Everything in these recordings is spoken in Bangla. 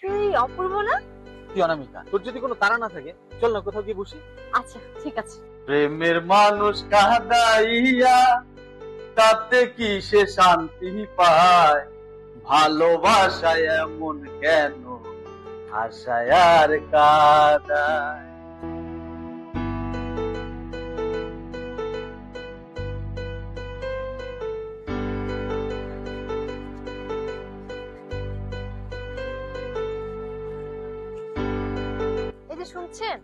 তুই অপূর্ব না? তুই অনামিকা, তোর যদি কোনো তাড়া না থাকে চল না কোথাও গিয়ে বসি। আচ্ছা ঠিক আছে। প্রেমের মানুষ কাঁদাইয়া তাতে কি সে শান্তি পায়, ভালোবাসায় এমন কেন আশায় আর কাঁদায়। এই যে শুনছেন,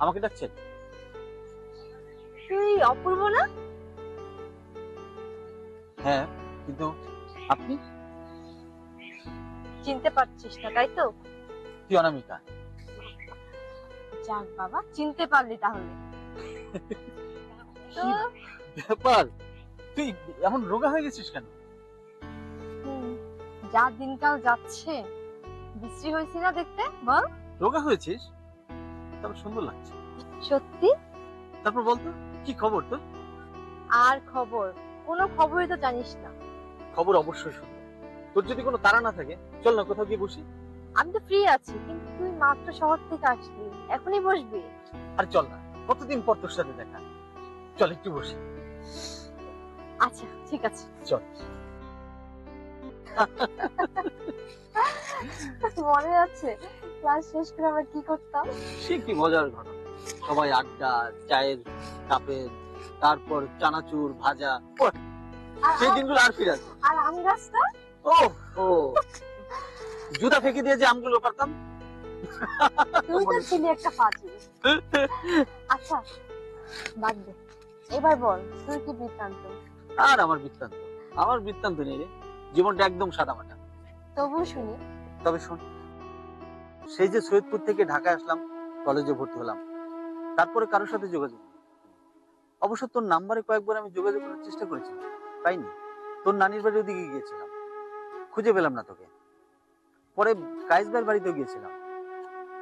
আমাকে ডাকছেন? তুই অপূর্ব না? হ্যাঁ, কিন্তু আপনি? চিনতে পারছিস না তাই তো? তুই অনামিকা। যাক বাবা, চিনতে পারলি তাহলে। তো ব্যাপার, তুই এমন রোগা হয়ে গেছিস কেন? যা দিনকাল যাচ্ছে, বিশ্রী হয়েছি না দেখতে, বল। রোগা হয়েছিস? তারপর সুন্দর লাগছে। সত্যি? তারপর বলতো কি খবর তোর? আর খবর? কোনো খবরই তো জানিস না। খবর অবশ্যই সুন্দর। তোর যদি কোনো তাড়া না থাকে চল না কোথাও গিয়ে বসি। আমি তো ফ্রি আছি, কিন্তু তুই মাত্র শহর থেকে আসলি, এখনই বসবি? আর চল না, কতদিন পর তোর সাথে দেখা, চল একটু বসি। আচ্ছা ঠিক আছে চল। মনে আছে ক্লাস শেষ করে আমরা কি করতাম? সে কি মজার ঘটনা, সবাই আড্ডা, চায়ের কাপে, তারপর চানাচুর ভাজা, সেই দিনগুলো আর ফিরে আসবে। আর আম গাছটা? ও ও, জুতা ফেঁকে দিয়ে যে আমগুলো পারতাম। তুই তো ছিলি একটা ফাজিল। আচ্ছা বাদ দে, এবার বল তুই কি বৃত্তান্ত? আর আমার বৃত্তান্ত নেই রে, জীবনটা একদম সাদামাটা। তবু শুনি। তবে শোন, সেই যে সৈয়দপুর থেকে ঢাকায় আসলাম, কলেজে ভর্তি হলাম, তারপরে কারোর সাথে যোগাযোগ নেই। অবশ্য তোর নাম্বারে কয়েকবার আমি যোগাযোগ করার চেষ্টা করেছি, পাইনি। তোর নানির বাড়ি ওদিকে গিয়েছিলাম, খুঁজে পেলাম না তোকে। পরে কায়েসবার বাড়িতেও গিয়েছিলাম,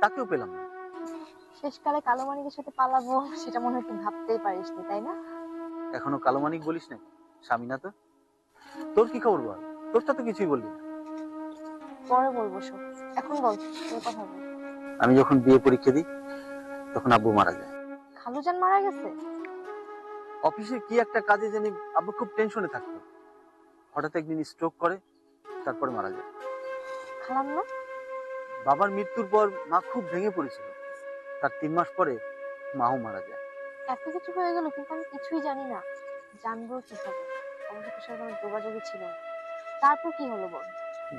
তাকেও পেলাম না। শেষকালে কালো মানিকের সাথে পালাবো সেটা মনে হয় তুই ভাবতেই পারিসনি, তাই না? এখনো কালো মানিক বলিস নাকি? স্বামী না তো। তোর কি খবর বল, তোরটা তো কিছুই বললি না। পরে বলবো সব, এখন বল তোর কথা বল। আমি যখন বিয়ে পরীক্ষা দিই তখন আব্বু মারা যায়। খালুজান মারা গেছে? অফিসে কি একটা কাজে জানি আব্বু খুব টেনশনে থাকতো, হঠাৎ একদিন স্ট্রোক করে, তারপরে মারা যায়। খালাম না? বাবার মৃত্যুর পর মা খুব ভেঙে পড়েছিল, তার 3 মাস পরে মাও মারা যায়। এত কিছু হয়ে গেল কিন্তু আমি কিছুই জানি না, জানবো কিভাবে? অবশ্য তোর সাথে আমার যোগাযোগই ছিল না। তারপর কি হলো বল।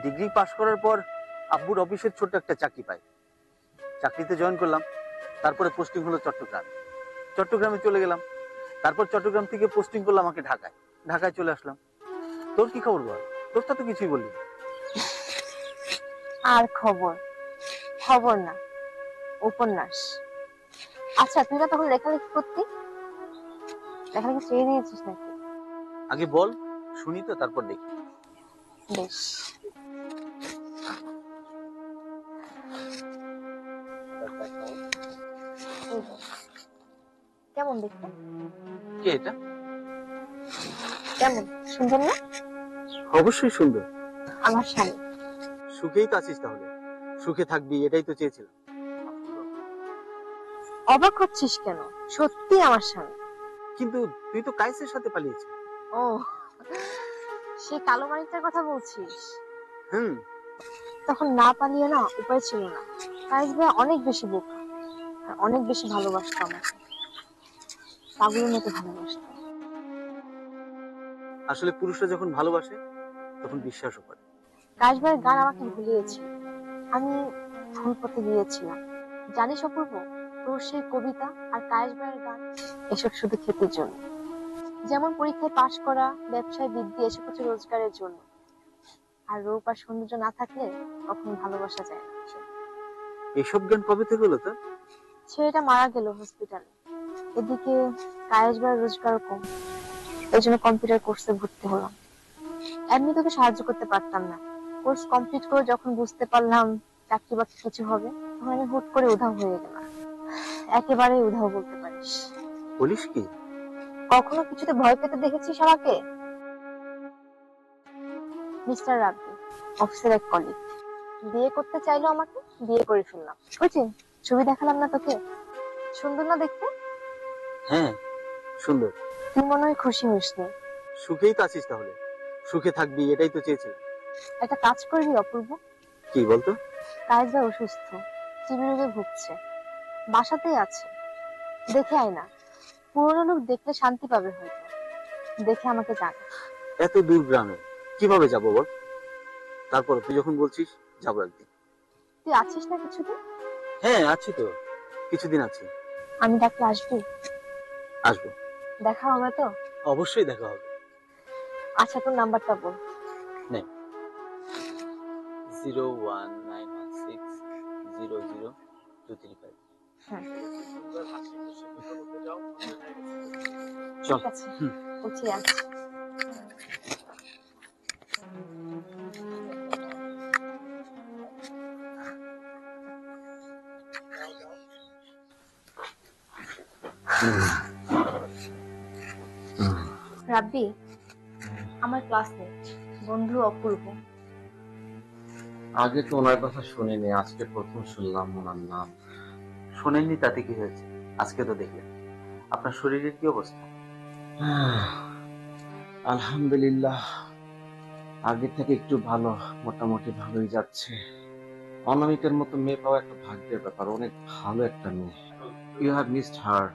ডিগ্রি পাশ করার পর আব্বুর অফিসের ছোট্ট একটা চাকরি পাই, চাকরিতে জয়েন করলাম। তারপরে পোস্টিং হলো চট্টগ্রামে চলে গেলাম। তারপর চট্টগ্রাম থেকে পোস্টিং করলাম আমাকে ঢাকায় চলে আসলাম। তোর কি খবর বল, তোরটা তো কিছুই বললি না। আর খবর? খবর না, উপন্যাস। আচ্ছা তুই না তখন লেখালেখি করতি, লেখালেখি ছেড়ে দিয়েছিস নাকি? আগে বল, শুনি তো, তারপর দেখি। বেশ। এই যে, কেমন দেখতে? কে এটা? কেমন, সুন্দর না? অবশ্যই সুন্দর। আমার স্বামী। সুখেই তো আছিস তাহলে, সুখে থাকবি এটাই তো চেয়েছিলাম। অবাক হচ্ছিস কেন? সত্যি আমার স্বামী। কিন্তু তুই তো কায়েসের সাথে পালিয়েছিস। ও, সে কালো মানিকটার কথা বলছিস? হুম। তখন না পালিয়ে না উপায় ছিল না। কায়েস ভাই অনেক বেশি বোকা আর অনেক বেশি ভালোবাসতো আমাকে, পাগলের মতো ভালোবাসতো। আসলে পুরুষরা যখন ভালোবাসে তখন বিশ্বাসও করে। কায়েস ভাইয়ের গান আমাকে ভুলিয়েছে, আমি ভুল পথে গিয়েছিলাম। জানিস অপূর্ব, তোর সেই কবিতা আর কায়েস ভাইয়ের গান এসব শুধু খেতের জন্য। যেমন পরীক্ষায় পাশ করা, ব্যবসায় বৃদ্ধি, এসব হচ্ছে রোজগারের জন্য। আর রূপ আর সৌন্দর্য না থাকলে কখনো ভালোবাসা যায় না। এসব জ্ঞান কবে থেকে হলো তো? ছেলেটা মারা গেল হসপিটালে। এদিকে কায়েস ভাইয়ের রোজগারও কম, এই জন্য কম্পিউটার কোর্সে ভর্তি হলাম। এমনি তোকে সাহায্য করতে পারতাম না, কোর্স কমপ্লিট করে যখন বুঝতে পারলাম চাকরি বাকরি কিছু হবে, তখন আমি হুট করে উধাও হয়ে গেলাম। একেবারে উধাও বলতে পারিস। বলিস কি? কখনো কিছুতে ভয় পেতে দেখেছিস আমাকে? মিস্টার রাব্বি, অফিসের এক কলিগ, বিয়ে করতে চাইলো আমাকে, বিয়ে করে ফেললাম। ওই যে ছবি দেখালাম না তোকে, সুন্দর না দেখতে? হ্যাঁ, সুন্দর। তুই মনে হয় খুশি হইসনি। সুখেই তো আছিস তাহলে, সুখে থাকবি এটাই তো চেয়েছিলাম। একটা কাজ করবি অপূর্ব? কি বলতো? কায়েস ভাই অসুস্থ, টিবি রোগে ভুগছে, বাসাতেই আছে, দেখে আয় না। পুরোনো লোক দেখলে শান্তি পাবে হয়তো, দেখে আমাকে জানা। এত দূর গ্রামে কিভাবে যাবো বল? তারপর তুই যখন বলছিস যাবো একদিন। তুই আছিস না কিছুদিন? হ্যাঁ আছি তো, কিছুদিন আছি। আমি ডাকলে আসবি? আসবো। দেখা হবে তো? অবশ্যই দেখা হবে। আচ্ছা, তোর নাম্বারটা বল। নে, 01916000235। হ্যাঁ, চল। ঠিক আছে, উঠি আজ। রাব্বি আমার ক্লাসমেট, বন্ধু অপূর্ব। আগে তো ওনার কথা শুনিনি, আজকে প্রথম শুনলাম ওনার নাম। শোনেননি তাতে কি হয়েছে? আজকে তো দেখলেন। আপনার শরীরের কি অবস্থা? আলহামদুলিল্লাহ, আগে থেকে একটু ভালো, মোটামুটি ভালোই যাচ্ছে। অনামিকার মতো মেয়ে পাওয়া একটা ভাগ্যের ব্যাপার, অনেক ভালো একটা মেয়ে। You have missed her.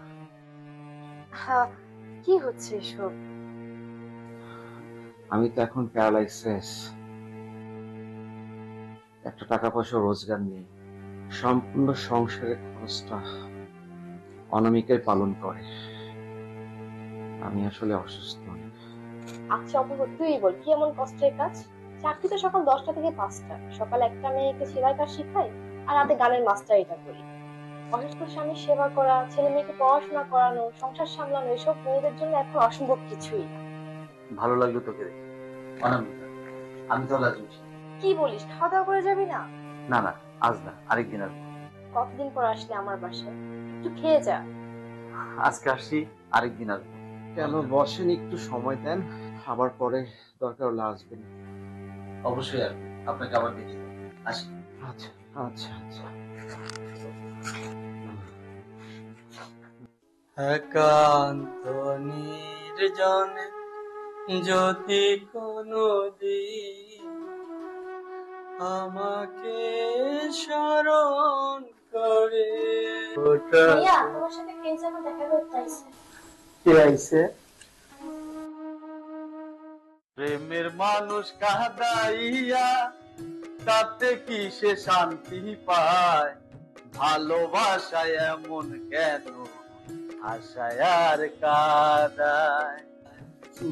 হ্যাঁ, কি হচ্ছে এসব? আমি তো এখন প্যারালাইসিস, একটা টাকা পয়সা রোজগার নেই, সম্পূর্ণ সংসারের খরচটা অনামিকাই পালন করে। আমি আসলে অসুস্থ অনেক। আচ্ছা অপূর্ব, তুই বল কি এমন কষ্টের কাজ? চাকরি তো সকাল 10টা থেকে 5টা, সকালে একটা মেয়েকে সেলাই কাজ শিখাই, আর রাতে গানের মাস্টারিটা করি। অসুস্থ স্বামীর সেবা করা, ছেলে মেয়েকে পড়াশোনা করানো, সংসার সামলানো, এসব মেয়েদের জন্য এখন অসম্ভব কিছুই না। ভালো লাগলো তোকে দেখে অনামিকা। আমি তো আজ উঠি। কি বলিস, খাওয়া দাওয়া করে যাবি না? না না, আজ না, আরেকদিন আসবো। কতদিন পর আসলে আমার বাসায়, একটু খেয়ে যা। আজকে আসছি, আরেকদিন আসবো। কেন বসেন, একটু সময় দেন, আবার পরে দরকার হলে আসবেন। অবশ্যই আসবো, আপনাকে আবার দেখি। আসি। আচ্ছা আচ্ছা আচ্ছা। একান্ত নির্জনে যদি কোনো দিন আমাকে স্মরণ করে। ভাইয়া তোমার সাথে কে যেন দেখা করতে আইছে। কে আইছে? প্রেমের মানুষ কাঁদাইয়া তাতে কি সে শান্তি পায়? ভালোবাসায় এমন কেন আশায় আর কাদায়?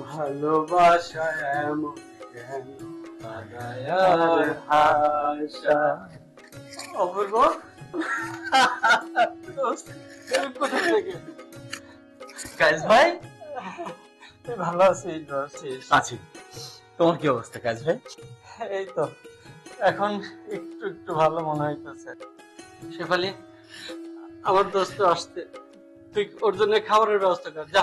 ভালোবাসায় এমন কেন কাদায় আর হাসায়? অপূর্ব, কোথা থেকে? কায়েস ভাই, তুই ভালো আছিস? আছি। তোমার কি অবস্থা কাজ ভাই? এই তো এখন একটু একটু ভালো মনে হইতেছে। শেফালি, আমার দোস্ত আসতে, তুই ওর জন্য খাবারের ব্যবস্থা কর। যা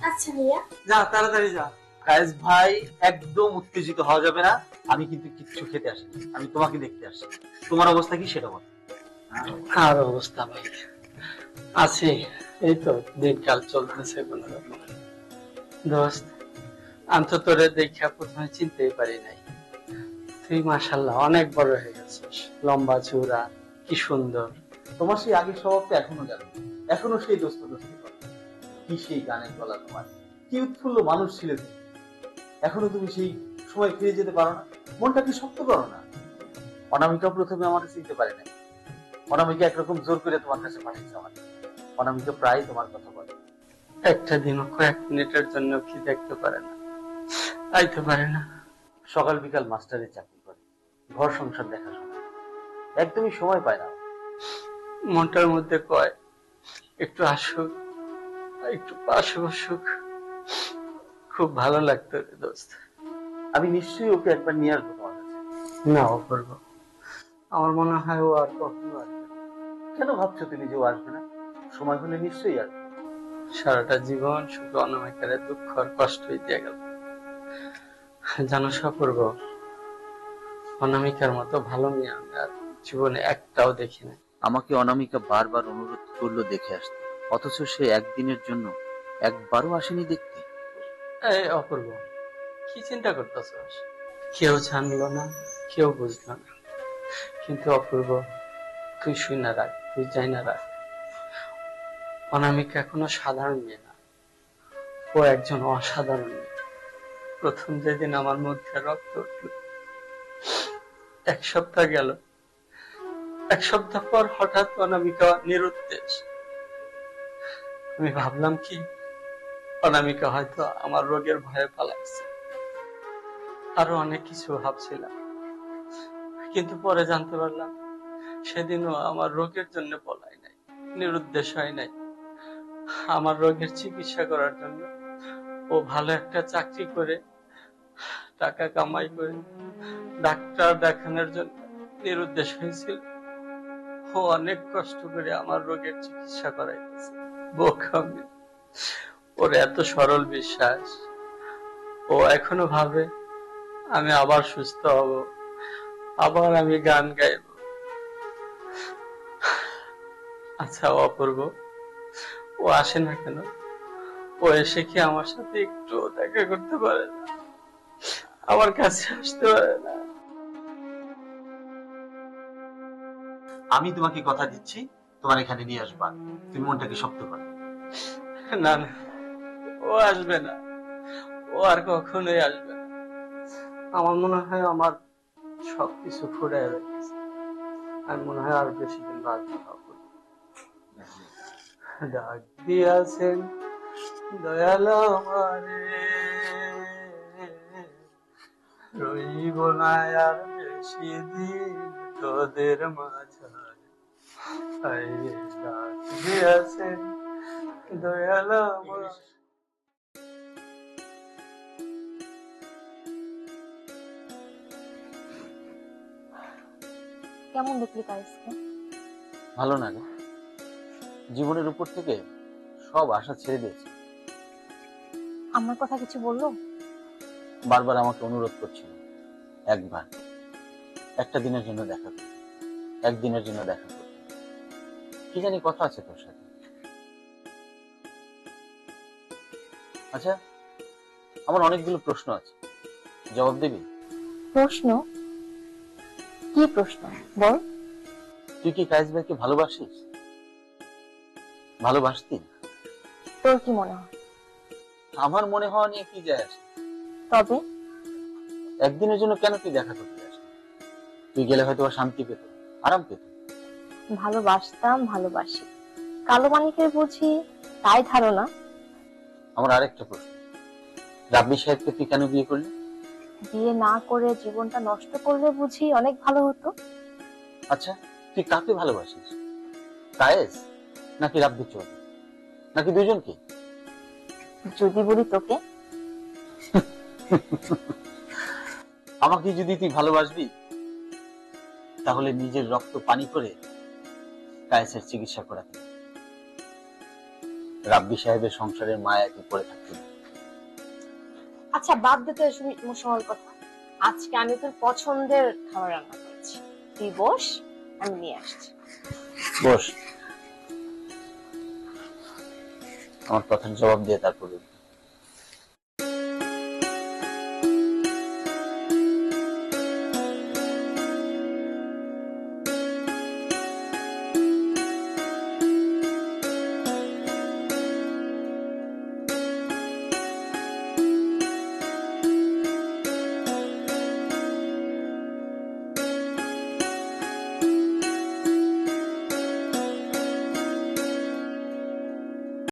আচ্ছা ভাইয়া। যা, তাড়াতাড়ি যা। কায়েস ভাই, একদম উত্তেজিত হওয়া যাবে না। আমি কিন্তু কিচ্ছু খেতে আসিনি, আমি তোমাকে দেখতে আসছি। তোমার অবস্থা কি সেটা বল। আর অবস্থা ভাই, আছি, এই তো দিনকাল চলতেছে কোন রকম। দোস্ত, আমি তো তোরে দেখা প্রথমে চিনতেই পারি নাই। তুই মাশাআল্লাহ অনেক বড় হয়ে গেছিস, লম্বা চূড়া, কি সুন্দর। তোমার সেই আগের স্বভাবটা এখনো গেল, এখনো সেই দোস্ত দোস্ত কি সেই গানের গলা তোমার, কি উৎফুল্ল মানুষ ছিলে তুমি। এখনো তুমি সেই সময় ফিরে যেতে পারো না? মনটা কি শক্ত করো না? অনামিকা প্রথমে আমাকে চিনতে পারে নাই। অনামিকা একরকম জোর করে তোমার কাছে পাঠিয়েছে আমাকে। অনামিকা প্রায় তোমার কথা বলে। একটা দিনও কয়েক মিনিটের জন্য কি দেখতে পারে না, আইতে পারে না। সকাল বিকাল মাস্টারের চাকরি করে, ঘর সংসার দেখাশোনা, একদমই সময় পায় না। মনটার মধ্যে কয় একটু আসুক, একটু পাশে বসুক, খুব ভালো লাগতো রে দোস্ত। আমি নিশ্চয়ই ওকে একবার নিয়ে আসবো তোমার কাছে। না অপূর্ব, আমার মনে হয় ও আর কখনো আসবে না। কেন ভাবছো তুমি যে ও আসবে না? সময় হলে নিশ্চয়ই আসবে। সারাটা জীবন শুধু অনামিকারে দুঃখ আর কষ্টই দিয়ে গেল। জানো অপূর্ব, অনামিকার মতো ভালো মেয়ে আমি আর জীবনে একটাও দেখি নাই। আমাকে অনামিকা বারবার অনুরোধ করলো দেখে আসতে, অথচ সে একদিনের জন্য একবারও আসেনি দেখতে। এই অপূর্ব, কি চিন্তা করতেছস? কেউ জানলো না, কেউ বুঝলো না, কিন্তু অপূর্ব তুই শুই না রাখ, তুই যাই না রাখ। অনামিকা কোনো সাধারণ মেয়ে না, ও একজন অসাধারণ মেয়ে। প্রথম যেদিন আমার মধ্যে রক্ত উঠল, 1 সপ্তাহ গেল, 1 সপ্তাহ পর হঠাৎ অনামিকা নিরুদ্দেশ। আমি ভাবলাম কি অনামিকা হয়তো আমার রোগের ভয়ে পালাইছে, আরো অনেক কিছু ভাবছিলাম, কিন্তু পরে জানতে পারলাম সেদিনও আমার রোগের জন্য পলাই নাই, নিরুদ্দেশ হয় নাই। আমার রোগের চিকিৎসা করার জন্য ও ভালো একটা চাকরি করে টাকা কামাই করে ডাক্তার দেখানোর জন্য নিরুদ্দেশ হয়েছিল। ও অনেক কষ্ট করে আমার রোগের চিকিৎসা করাইতেছে। বোকামি, ওর এত সরল বিশ্বাস। ও এখনো ভাবে আমি আবার সুস্থ হব, আবার আমি গান গাইব। আচ্ছা অপূর্ব, ও আসে না কেন? ও এসে কি আমার সাথে একটু দেখা করতে পারে না? আমার কাছে আসতে পারে না? আমি তোমাকে কথা দিচ্ছি, তোমার এখানে নিয়ে আসবা। তুমি মনটাকে শক্ত করো। না না, ও আসবে না, ও আর কখনোই আসবে না। আমার মনে হয় আমার সবকিছু ফুরাই গেছে, আমি মনে হয় আর বেশি দিন বাঁচবো না। ডাক দিয়াছেন দয়াল আমারে, রইব না আর বেশি দিন তোদের মাঝারে। আরে ডাক দিয়াছেন দয়াল আমারে। কেমন দেখলি কায়েসকে? ভালো না রে, জীবনের উপর থেকে সব আশা ছেড়ে দিয়েছে। আমার কথা কিছু বললো? বারবার আমাকে অনুরোধ করছিল, একবার একটা দিনের জন্য দেখা করতে, একদিনের জন্য দেখা করতে। কি জানি কথা আছে তোর সাথে। আচ্ছা, আমার অনেকগুলো প্রশ্ন আছে, জবাব দিবি? প্রশ্ন? কি প্রশ্ন বল। তুই কি কায়েস ভাইকে ভালোবাসিস? ভালোবাসতি? তোর কি মনে হয়? আমার মনে হওয়া নিয়ে কি যায় আসে? তবে একদিনের জন্য কেন তুই দেখা করতে আসি? তুই গেলে হয়তো শান্তি পেত, আরাম পেত। ভালোবাসতাম, ভালোবাসি। কালো মানিকের বুঝি তাই ধারণা? আমার আরেকটা প্রশ্ন, রাব্বি সাহেবকে তুই কেন বিয়ে করলি? বিয়ে না করে জীবনটা নষ্ট করলে বুঝি অনেক ভালো হতো? আচ্ছা, তুই কাকে ভালোবাসিস, কায়েস নাকি রাব্বি চৌধুরী, নাকি দুজনকে? যদি বলি তোকে, আমাকে যদি তুই ভালোবাসবি তাহলে নিজের রক্ত পানি করে কায়েসের চিকিৎসা করাতে, রাব্বি সাহেবের সংসারের মায়াকে পড়ে থাকতে। আচ্ছা বাদ দে তো এসব ইমোশনাল কথা। আজকে আমি তোর পছন্দের খাবার রান্না করেছি, তুই বস, আমি নিয়ে আসছি। বস, আমার কথার জবাব দিয়ে তারপরে